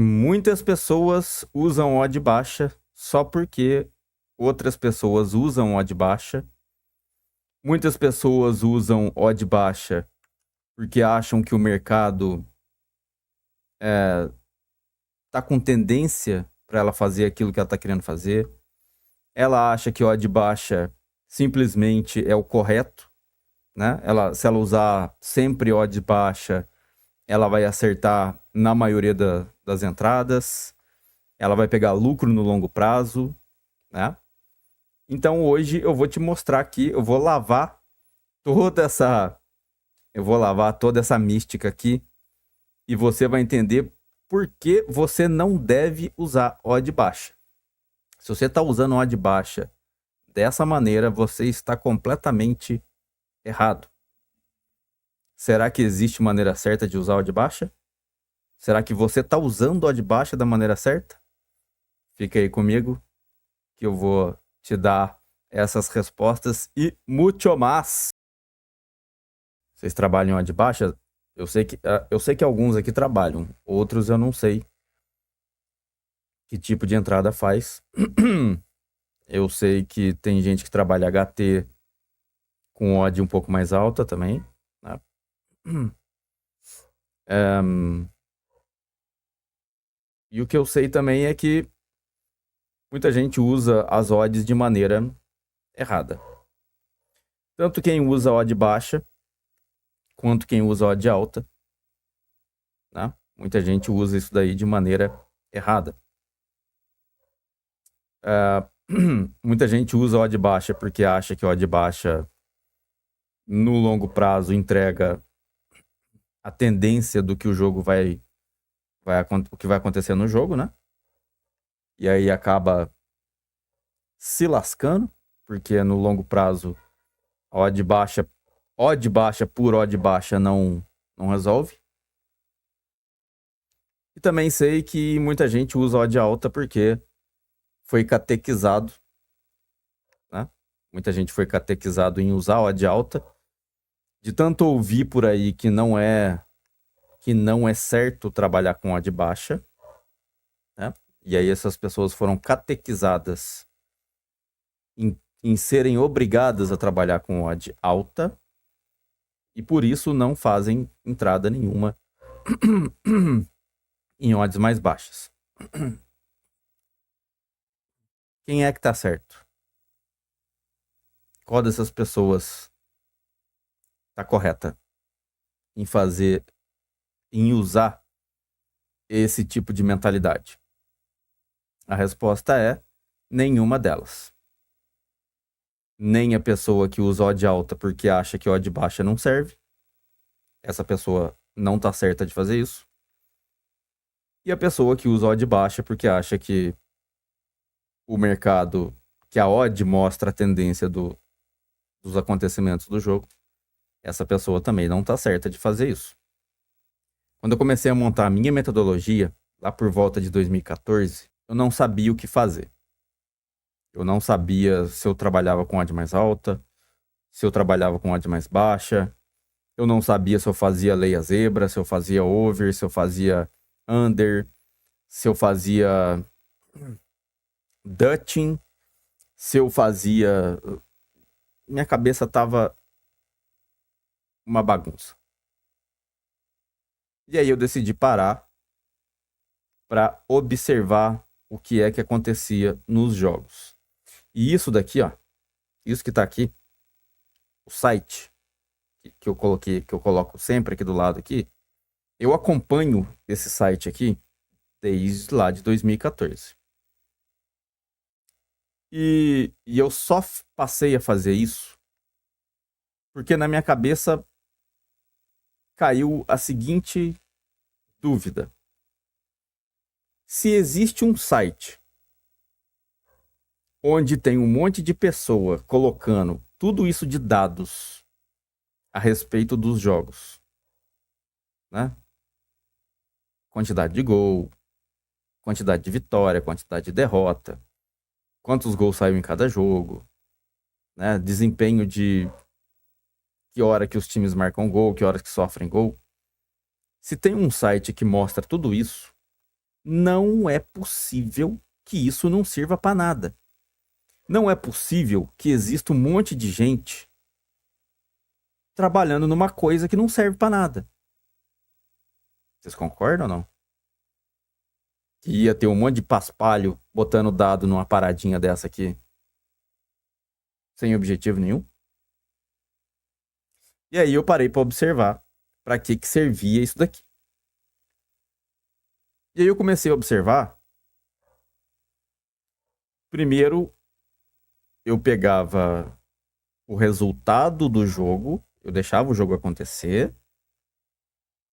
Muitas pessoas usam odd baixa só porque outras pessoas usam odd baixa. Muitas pessoas usam odd baixa porque acham que o mercado tá com tendência para ela fazer aquilo que ela tá querendo fazer. Ela acha que odd baixa simplesmente é o correto, né? Se ela usar sempre odd baixa, ela vai acertar na maioria das entradas. Ela vai pegar lucro no longo prazo, né? Então hoje eu vou te mostrar aqui, eu vou lavar toda essa mística aqui e você vai entender por que você não deve usar odd baixa. Se você está usando odd baixa dessa maneira, você está completamente errado. Será que existe maneira certa de usar odd baixa? Será que você está usando odd baixa da maneira certa? Fica aí comigo que eu vou te dar essas respostas e muito mais. Vocês trabalham odd baixa? Eu sei que alguns aqui trabalham, outros eu não sei que tipo de entrada faz. Eu sei que tem gente que trabalha HT com odd um pouco mais alta também, né? E o que eu sei também é que muita gente usa as odds de maneira errada. Tanto quem usa odd baixa, quanto quem usa odd alta, né? Muita gente usa isso daí de maneira errada. Muita gente usa odd baixa porque acha que odd baixa no longo prazo entrega a tendência do que o jogo o que vai acontecer no jogo, né? E aí acaba se lascando, porque no longo prazo odd baixa por odd baixa não resolve. E também sei que muita gente usa odd alta porque foi catequizado, né? Muita gente foi catequizado em usar odd alta, de tanto ouvir por aí que não é certo trabalhar com odd baixa, né? E aí essas pessoas foram catequizadas em serem obrigadas a trabalhar com odd alta e por isso não fazem entrada nenhuma em odds mais baixas. Quem é que tá certo? Qual dessas pessoas tá correta em usar esse tipo de mentalidade? A resposta é nenhuma delas. Nem a pessoa que usa odd alta porque acha que odd baixa não serve. Essa pessoa não tá certa de fazer isso. E a pessoa que usa odd baixa porque acha que o mercado, que a odd mostra a tendência dos acontecimentos do jogo, essa pessoa também não tá certa de fazer isso. Quando eu comecei a montar a minha metodologia, lá por volta de 2014, eu não sabia o que fazer. Eu não sabia se eu trabalhava com odd mais alta, se eu trabalhava com odd mais baixa. Eu não sabia se eu fazia leia zebra, se eu fazia over, se eu fazia under, se eu fazia Dutching, se eu fazia... Minha cabeça tava uma bagunça. E aí eu decidi parar para observar o que é que acontecia nos jogos. E isso daqui, ó, isso que tá aqui, o site que eu coloco sempre aqui do lado aqui, eu acompanho esse site aqui desde lá de 2014. E eu só passei a fazer isso porque na minha cabeça caiu a seguinte dúvida. Se existe um site onde tem um monte de pessoa colocando tudo isso de dados a respeito dos jogos, né? Quantidade de gol, quantidade de vitória, quantidade de derrota, quantos gols saiu em cada jogo, né? Desempenho de que hora que os times marcam gol, que hora que sofrem gol. Se tem um site que mostra tudo isso, Não é possível que isso não sirva para nada. Não é possível que exista um monte de gente trabalhando numa coisa que não serve para nada. Vocês concordam ou não? Que ia ter um monte de paspalho botando dado numa paradinha dessa aqui, sem objetivo nenhum. E aí eu parei para observar para que servia isso daqui. E aí eu comecei a observar. Primeiro, eu pegava o resultado do jogo, eu deixava o jogo acontecer,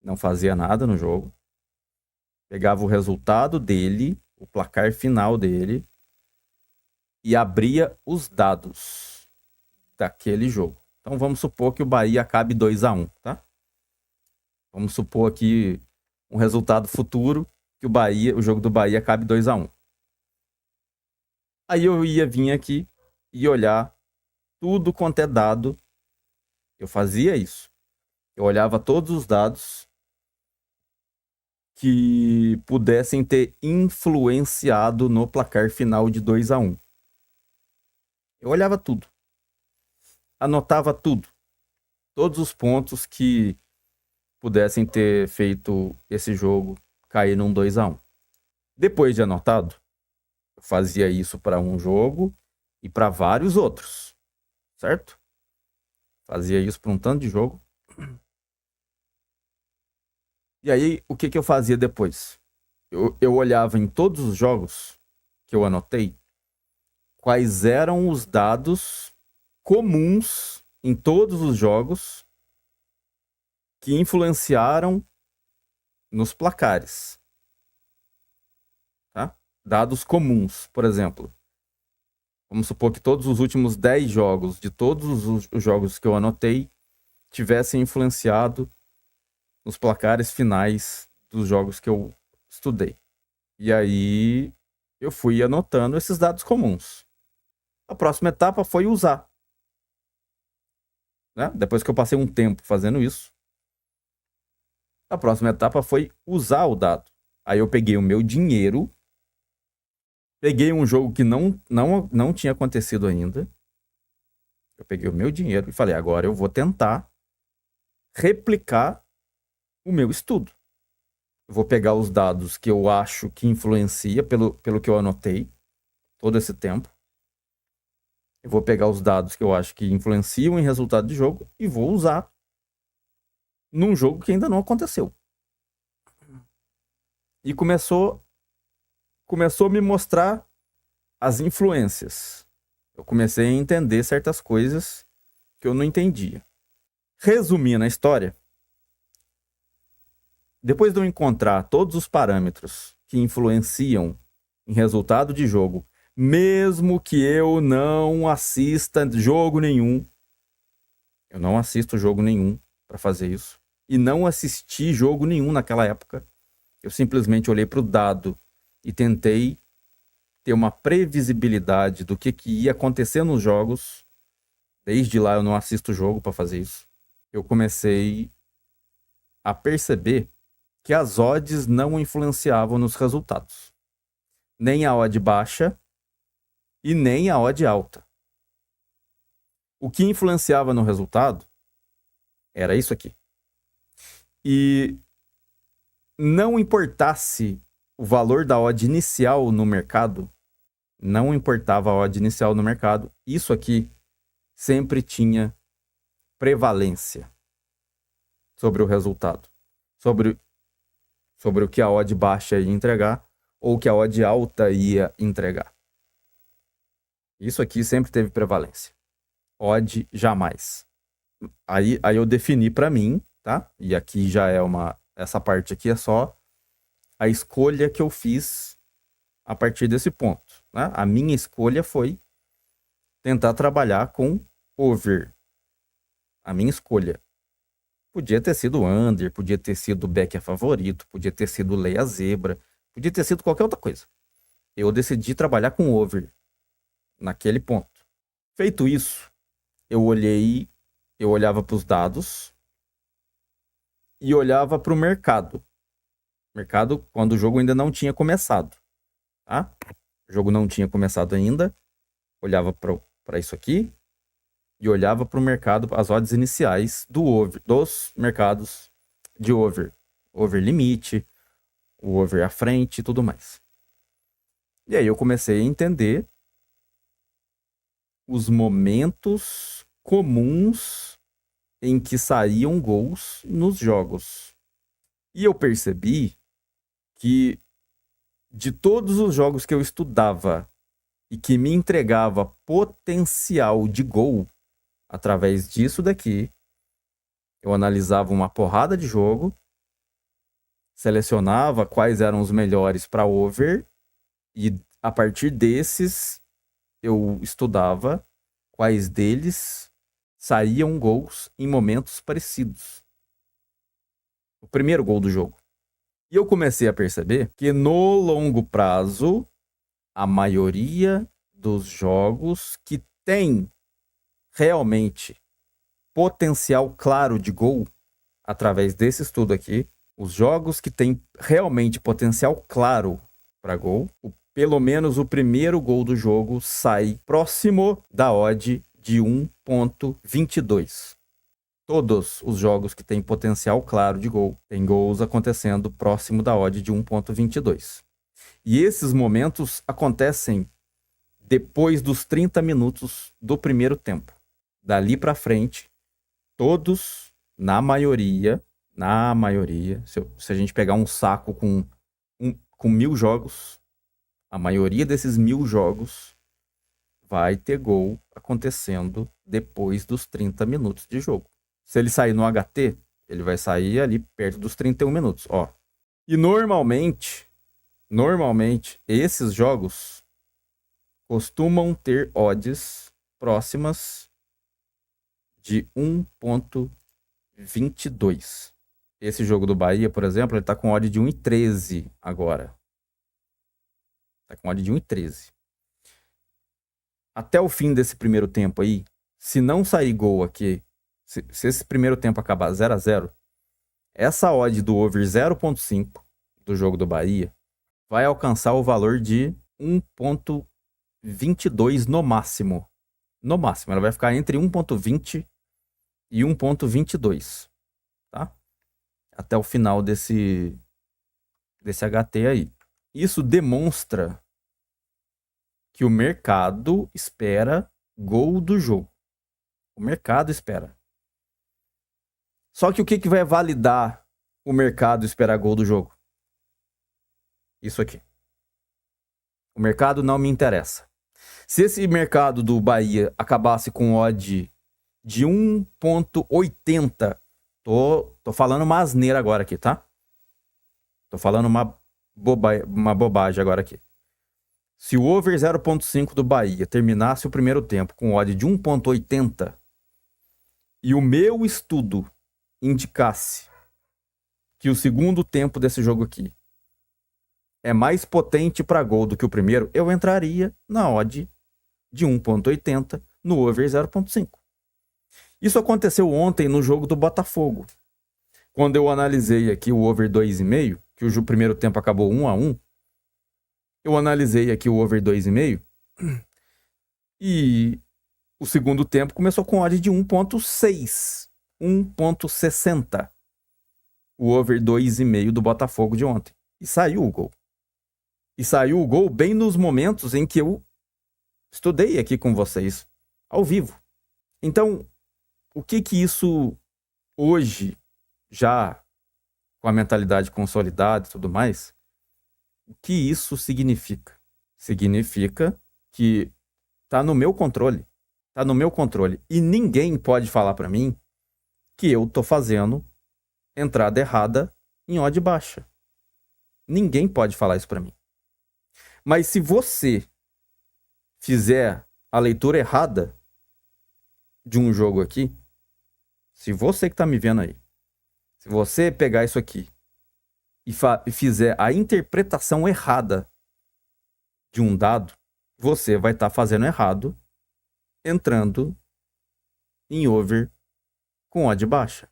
não fazia nada no jogo. Pegava o resultado dele, o placar final dele, e abria os dados daquele jogo. Então vamos supor que o Bahia acabe 2-1, tá? Vamos supor aqui um resultado futuro que o jogo do Bahia acabe 2-1. Aí eu ia vir aqui e olhar tudo quanto é dado. Eu fazia isso. Eu olhava todos os dados que pudessem ter influenciado no placar final de 2-1. Eu olhava tudo. Anotava tudo. Todos os pontos que pudessem ter feito esse jogo cair num 2-1. Depois de anotado, eu fazia isso para um jogo e para vários outros, certo? Fazia isso para um tanto de jogo. E aí, o que eu fazia depois? Eu olhava em todos os jogos que eu anotei quais eram os dados comuns em todos os jogos que influenciaram nos placares. Tá? Dados comuns, por exemplo. Vamos supor que todos os últimos 10 jogos, de todos os jogos que eu anotei, tivessem influenciado nos placares finais dos jogos que eu estudei. E aí eu fui anotando esses dados comuns. A próxima etapa foi usar. Né? Depois que eu passei um tempo fazendo isso, a próxima etapa foi usar o dado. Aí eu peguei o meu dinheiro, peguei um jogo que não tinha acontecido ainda. Eu peguei o meu dinheiro e falei, agora eu vou tentar replicar o meu estudo. Eu vou pegar os dados que eu acho que influencia pelo que eu anotei todo esse tempo. Eu vou pegar os dados que eu acho que influenciam em resultado de jogo e vou usar num jogo que ainda não aconteceu. E começou a me mostrar as influências. Eu comecei a entender certas coisas que eu não entendia. Resumindo a história, depois de eu encontrar todos os parâmetros que influenciam em resultado de jogo, mesmo que eu não assista jogo nenhum, eu não assisto jogo nenhum para fazer isso, e não assisti jogo nenhum naquela época, eu simplesmente olhei para o dado e tentei ter uma previsibilidade do que ia acontecer nos jogos. Desde lá eu não assisto jogo para fazer isso. Eu comecei a perceber que as odds não influenciavam nos resultados. Nem a odd baixa e nem a odd alta. O que influenciava no resultado era isso aqui. E não importasse o valor da odd inicial no mercado, não importava a odd inicial no mercado, isso aqui sempre tinha prevalência sobre o resultado. Sobre o que a odd baixa ia entregar ou o que a odd alta ia entregar. Isso aqui sempre teve prevalência. Odd jamais. Aí eu defini para mim, tá? E aqui já é essa parte aqui é só a escolha que eu fiz a partir desse ponto, né? A minha escolha foi tentar trabalhar com over. A minha escolha. Podia ter sido under, podia ter sido back a favorito, podia ter sido lei a zebra, podia ter sido qualquer outra coisa. Eu decidi trabalhar com over naquele ponto. Feito isso, eu olhava para os dados e olhava para o mercado. Mercado quando o jogo ainda não tinha começado, tá? O jogo não tinha começado ainda. Olhava para isso aqui e olhava para o mercado, as odds iniciais dos mercados de over limite, o over à frente e tudo mais. E aí eu comecei a entender os momentos comuns em que saíam gols nos jogos. E eu percebi que de todos os jogos que eu estudava e que me entregava potencial de gol através disso daqui, eu analisava uma porrada de jogo, selecionava quais eram os melhores para over e a partir desses eu estudava quais deles saíam gols em momentos parecidos. O primeiro gol do jogo. E eu comecei a perceber que no longo prazo, a maioria dos jogos que tem realmente potencial claro de gol, através desse estudo aqui, os jogos que têm realmente potencial claro para gol, pelo menos o primeiro gol do jogo sai próximo da odd de 1.22. Todos os jogos que têm potencial claro de gol, tem gols acontecendo próximo da odd de 1.22. E esses momentos acontecem depois dos 30 minutos do primeiro tempo. Dali para frente, todos, na maioria, se a gente pegar um saco com 1.000 jogos, a maioria desses 1.000 jogos vai ter gol acontecendo depois dos 30 minutos de jogo. Se ele sair no HT, ele vai sair ali perto dos 31 minutos, ó. E normalmente, esses jogos costumam ter odds próximas de 1.22. Esse jogo do Bahia, por exemplo, ele tá com odd de 1.13 agora. Tá com odd de 1.13. Até o fim desse primeiro tempo aí, se não sair gol aqui, se esse primeiro tempo acabar 0-0, essa odd do over 0.5 do jogo do Bahia vai alcançar o valor de 1.22 no máximo. No máximo, ela vai ficar entre 1.20 e 1.22, tá? Até o final desse HT aí. Isso demonstra que o mercado espera gol do jogo. O mercado espera. Só que o que vai validar o mercado esperar gol do jogo? Isso aqui. O mercado não me interessa. Se esse mercado do Bahia acabasse com odd de 1.80, tô falando uma asneira agora aqui, tá? Tô falando uma bobagem agora aqui. Se o over 0.5 do Bahia terminasse o primeiro tempo com odd de 1.80 e o meu estudo indicasse que o segundo tempo desse jogo aqui é mais potente para gol do que o primeiro, eu entraria na odd de 1.80 no over 0.5. Isso aconteceu ontem no jogo do Botafogo. Quando eu analisei aqui o over 2,5, que o primeiro tempo acabou 1-1, eu analisei aqui o over 2,5 e o segundo tempo começou com odd de 1.6, 1.60. O over 2,5 do Botafogo de ontem. E saiu o gol. E saiu o gol bem nos momentos em que eu estudei aqui com vocês, ao vivo. Então, o que isso hoje, já com a mentalidade consolidada e tudo mais, o que isso significa? Significa que tá no meu controle. Tá no meu controle. E ninguém pode falar para mim que eu tô fazendo entrada errada em odd baixa. Ninguém pode falar isso para mim. Mas se você fizer a leitura errada de um jogo aqui, se você que tá me vendo aí, se você pegar isso aqui e fizer a interpretação errada de um dado, você vai estar fazendo errado, entrando em over com odd baixa.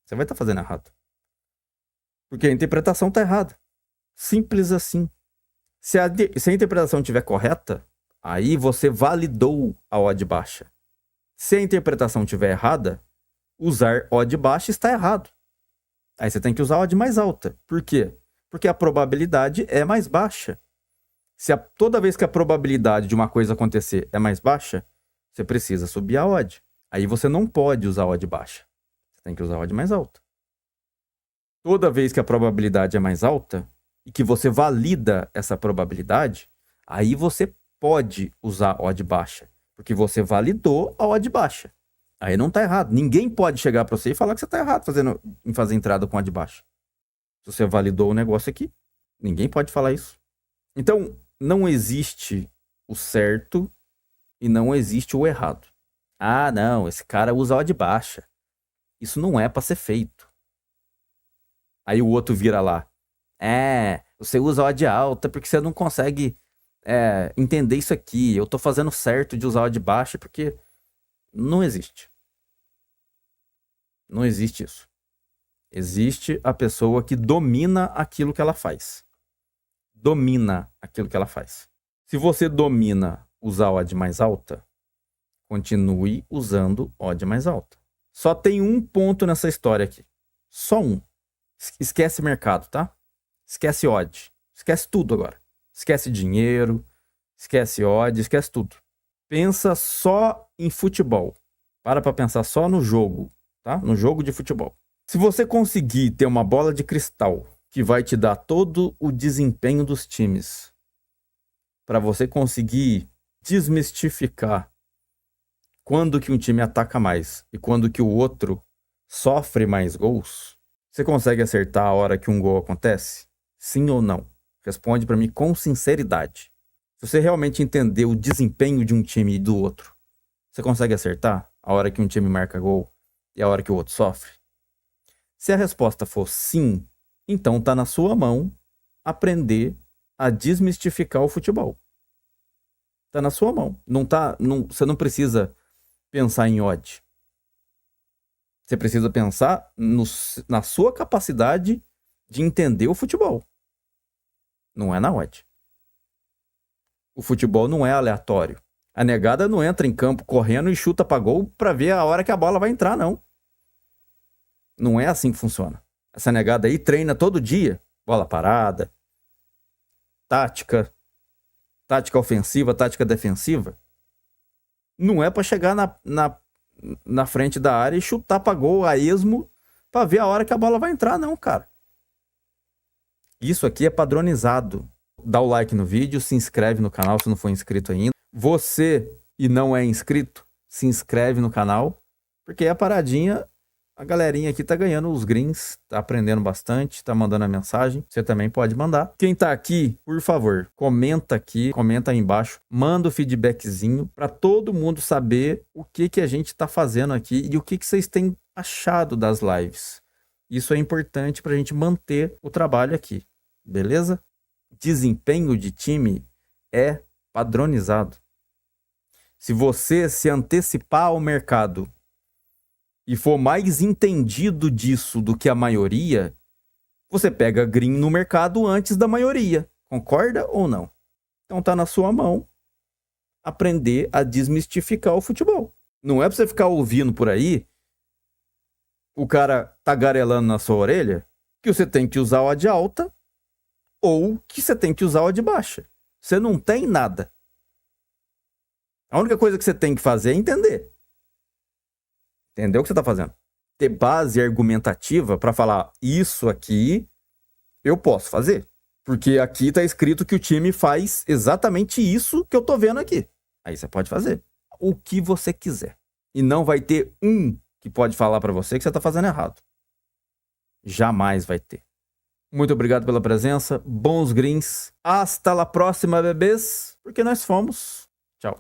Você vai estar fazendo errado. Porque a interpretação está errada. Simples assim. Se a interpretação estiver correta, aí você validou a odd baixa. Se a interpretação estiver errada, usar odd baixa está errado. Aí você tem que usar a odd mais alta. Por quê? Porque a probabilidade é mais baixa. Toda vez que a probabilidade de uma coisa acontecer é mais baixa, você precisa subir a odd. Aí você não pode usar a odd baixa. Você tem que usar a odd mais alta. Toda vez que a probabilidade é mais alta e que você valida essa probabilidade, aí você pode usar a odd baixa. Porque você validou a odd baixa. Aí não tá errado. Ninguém pode chegar para você e falar que você tá errado em fazer entrada com odd baixa. Se você validou o negócio aqui, ninguém pode falar isso. Então, não existe o certo e não existe o errado. Ah, não, esse cara usa odd baixa. Isso não é para ser feito. Aí o outro vira lá. Você usa odd alta porque você não consegue entender isso aqui. Eu tô fazendo certo de usar odd baixa porque não existe. Não existe isso. Existe a pessoa que domina aquilo que ela faz. Domina aquilo que ela faz. Se você domina usar odd mais alta, continue usando odd mais alta. Só tem um ponto nessa história aqui. Só um. Esquece mercado, tá? Esquece odd. Esquece tudo agora. Esquece dinheiro, esquece odd, esquece tudo. Pensa só em futebol. Para pensar só no jogo, tá? No jogo de futebol. Se você conseguir ter uma bola de cristal que vai te dar todo o desempenho dos times, para você conseguir desmistificar quando que um time ataca mais e quando que o outro sofre mais gols, você consegue acertar a hora que um gol acontece? Sim ou não? Responde para mim com sinceridade. Se você realmente entender o desempenho de um time e do outro, você consegue acertar a hora que um time marca gol e a hora que o outro sofre? Se a resposta for sim, então tá na sua mão aprender a desmistificar o futebol. Tá na sua mão. Você não precisa pensar em odd. Você precisa pensar na sua capacidade de entender o futebol. Não é na odd. O futebol não é aleatório. A negada não entra em campo correndo e chuta pra gol pra ver a hora que a bola vai entrar, não. Não é assim que funciona. Essa negada aí treina todo dia. Bola parada, tática ofensiva, tática defensiva. Não é pra chegar na frente da área e chutar pra gol a esmo pra ver a hora que a bola vai entrar, não, cara. Isso aqui é padronizado. Dá o like no vídeo, se inscreve no canal se não for inscrito ainda. Você e não é inscrito, se inscreve no canal, porque a paradinha, a galerinha aqui tá ganhando os greens, tá aprendendo bastante, tá mandando a mensagem. Você também pode mandar. Quem tá aqui, por favor, comenta aqui, comenta aí embaixo, manda o feedbackzinho para todo mundo saber o que a gente tá fazendo aqui e o que vocês têm achado das lives. Isso é importante pra gente manter o trabalho aqui, beleza? Desempenho de time é padronizado. Se você se antecipar ao mercado e for mais entendido disso do que a maioria, você pega green no mercado antes da maioria. Concorda ou não? Então tá na sua mão aprender a desmistificar o futebol. Não é pra você ficar ouvindo por aí o cara tagarelando na sua orelha que você tem que usar odd alta ou que você tem que usar odd baixa. Você não tem nada. A única coisa que você tem que fazer é entender. Entendeu o que você está fazendo? Ter base argumentativa para falar isso aqui eu posso fazer. Porque aqui está escrito que o time faz exatamente isso que eu tô vendo aqui. Aí você pode fazer o que você quiser. E não vai ter um que pode falar para você que você está fazendo errado. Jamais vai ter. Muito obrigado pela presença. Bons greens. Hasta la próxima, bebês. Porque nós fomos. Tchau.